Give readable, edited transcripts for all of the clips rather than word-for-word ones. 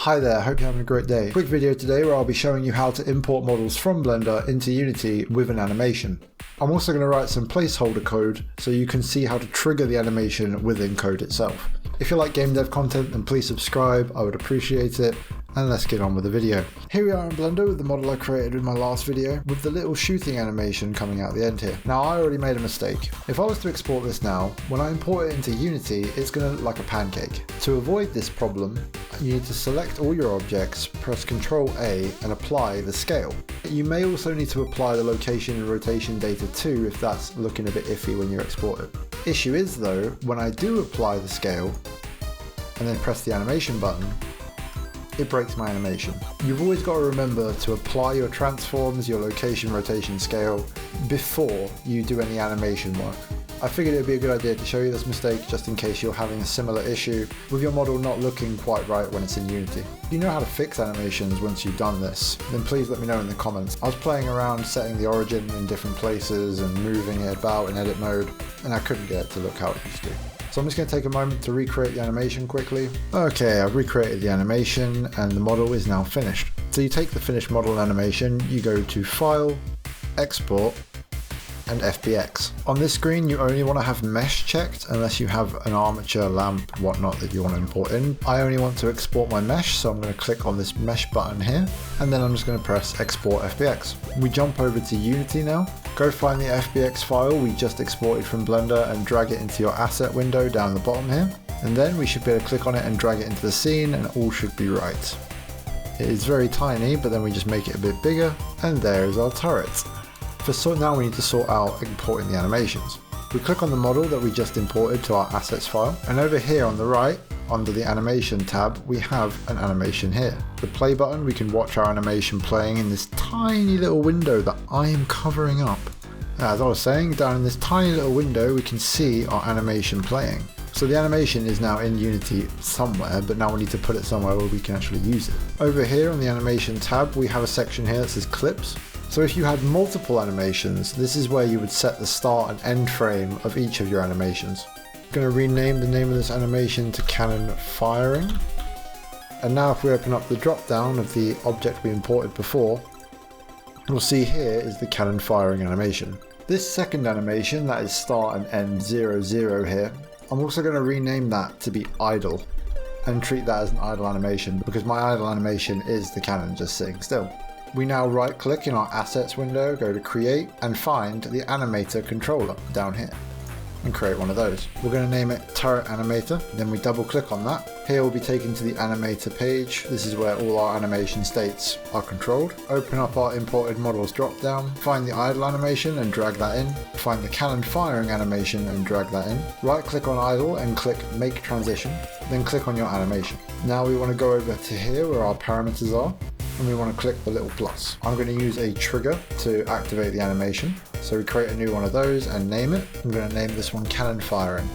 Hi there, hope you're having a great day. Quick video today where I'll be showing you how to import models from Blender into Unity with an animation. I'm also going to write some placeholder code so you can see how to trigger the animation within code itself. If you like game dev content, then please subscribe, I would appreciate it. And let's get on with the video. Here we are in Blender with the model I created in my last video with the little shooting animation coming out the end here. Now I already made a mistake. If I was to export this now, when I import it into Unity, it's going to look like a pancake. To avoid this problem, you need to select all your objects, press Ctrl A and apply the scale. You may also need to apply the location and rotation data too if that's looking a bit iffy when you export it. Issue is though, when I do apply the scale and then press the animation button, it breaks my animation. You've always got to remember to apply your transforms, your location, rotation, scale before you do any animation work. I figured it would be a good idea to show you this mistake just in case you're having a similar issue with your model not looking quite right when it's in Unity. If you know how to fix animations once you've done this, then please let me know in the comments. I was playing around setting the origin in different places and moving it about in edit mode, and I couldn't get it to look how it used to. So I'm just going to take a moment to recreate the animation quickly. Okay, I've recreated the animation and the model is now finished. So you take the finished model animation, you go to File, Export, and FBX. On this screen you only want to have mesh checked unless you have an armature, lamp, whatnot that you want to import in. I only want to export my mesh, so I'm going to click on this mesh button here and then I'm just going to press Export FBX. We jump over to Unity now. Go find the FBX file we just exported from Blender and drag it into your asset window down the bottom here. And then we should be able to click on it and drag it into the scene and all should be right. It is very tiny, but then we just make it a bit bigger and there is our turret. Now we need to sort out importing the animations. We click on the model that we just imported to our assets file, and over here on the right, under the animation tab, we have an animation here. The play button, we can watch our animation playing in this tiny little window that I am covering up. As I was saying, down in this tiny little window, we can see our animation playing. So the animation is now in Unity somewhere, but now we need to put it somewhere where we can actually use it. Over here on the animation tab, we have a section here that says clips. So if you had multiple animations, this is where you would set the start and end frame of each of your animations. I'm going to rename the name of this animation to cannon firing. And now if we open up the drop down of the object we imported before, we'll see here is the cannon firing animation. This second animation, that is start and end 00 here, I'm also going to rename that to be idle and treat that as an idle animation because my idle animation is the cannon just sitting still. We now right click in our assets window, go to create and find the animator controller down here and create one of those. We're going to name it turret animator, then we double click on that. Here we'll be taken to the animator page. This is where all our animation states are controlled. Open up our imported models drop down, find the idle animation and drag that in. Find the cannon firing animation and drag that in. Right click on idle and click make transition, then click on your animation. Now we want to go over to here where our parameters are. And we want to click the little plus. I'm going to use a trigger to activate the animation. So we create a new one of those and name it. I'm going to name this one cannon firing.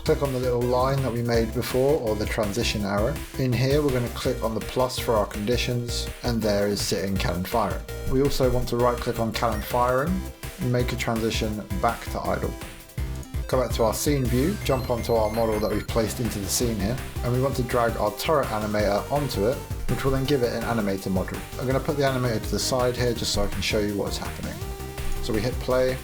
Click on the little line that we made before or the transition arrow. In here we're going to click on the plus for our conditions and there is sitting cannon firing. We also want to right click on cannon firing and make a transition back to idle. Go back to our scene view, jump onto our model that we've placed into the scene here, and we want to drag our turret animator onto it, which will then give it an animator module. I'm going to put the animator to the side here just so I can show you what is happening. So we hit play,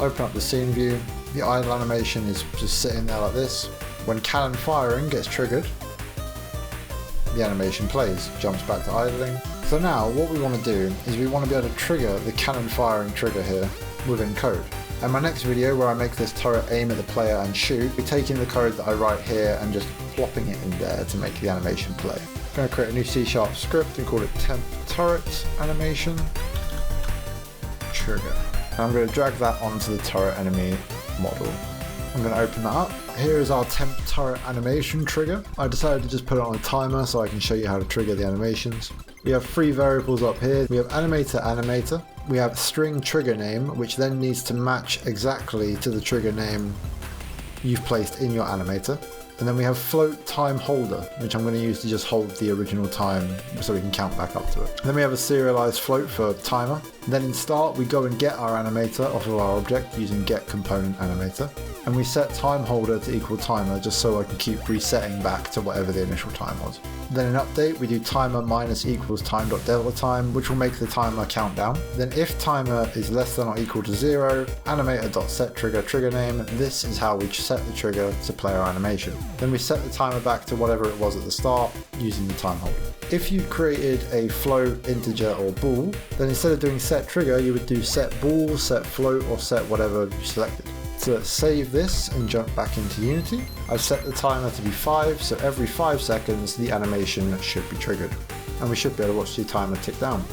open up the scene view, the idle animation is just sitting there like this. When cannon firing gets triggered, the animation plays, jumps back to idling. So now what we want to do is we want to be able to trigger the cannon firing trigger here within code. And my next video where I make this turret aim at the player and shoot, we're taking the code that I write here and just plopping it in there to make the animation play. I'm going to create a new C# script and call it temp turret animation trigger. And I'm going to drag that onto the turret enemy model. I'm going to open that up. Here is our temp turret animation trigger. I decided to just put it on a timer so I can show you how to trigger the animations. We have three variables up here. We have animator. We have string trigger name, which then needs to match exactly to the trigger name you've placed in your animator. And then we have float time holder, which I'm going to use to just hold the original time so we can count back up to it. And then we have a serialized float for timer. And then in start, we go and get our animator off of our object using get component animator. And we set time holder to equal timer just so I can keep resetting back to whatever the initial time was. Then in update, we do timer minus equals time.delta time, which will make the timer count down. Then if timer is less than or equal to 0, animator.set trigger name. This is how we set the trigger to play our animation. Then we set the timer back to whatever it was at the start using the time holder. If you created a float, integer, or bool, then instead of doing set trigger, you would do set bool, set float, or set whatever you selected. To save this and jump back into Unity, I've set the timer to be 5, so every 5 seconds the animation should be triggered. And we should be able to watch the timer tick down.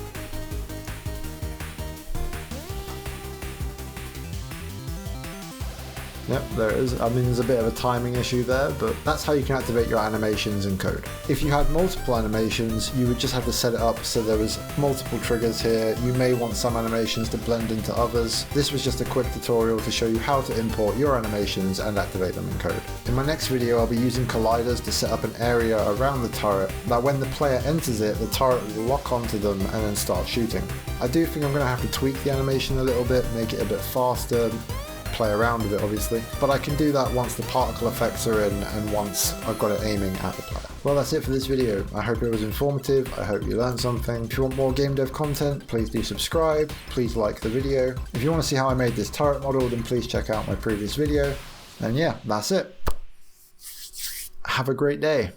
Yep, there it is. I mean, there's a bit of a timing issue there, but that's how you can activate your animations in code. If you had multiple animations, you would just have to set it up so there was multiple triggers here. You may want some animations to blend into others. This was just a quick tutorial to show you how to import your animations and activate them in code. In my next video, I'll be using colliders to set up an area around the turret that when the player enters it, the turret will lock onto them and then start shooting. I do think I'm going to have to tweak the animation a little bit, make it a bit faster, play around with it obviously, but I can do that once the particle effects are in and once I've got it aiming at the player. Well, that's it for this video. I hope it was informative. I hope you learned something. If you want more game dev content, please do subscribe. Please like the video. If you want to see how I made this turret model, then please check out my previous video. And yeah, that's it. Have a great day.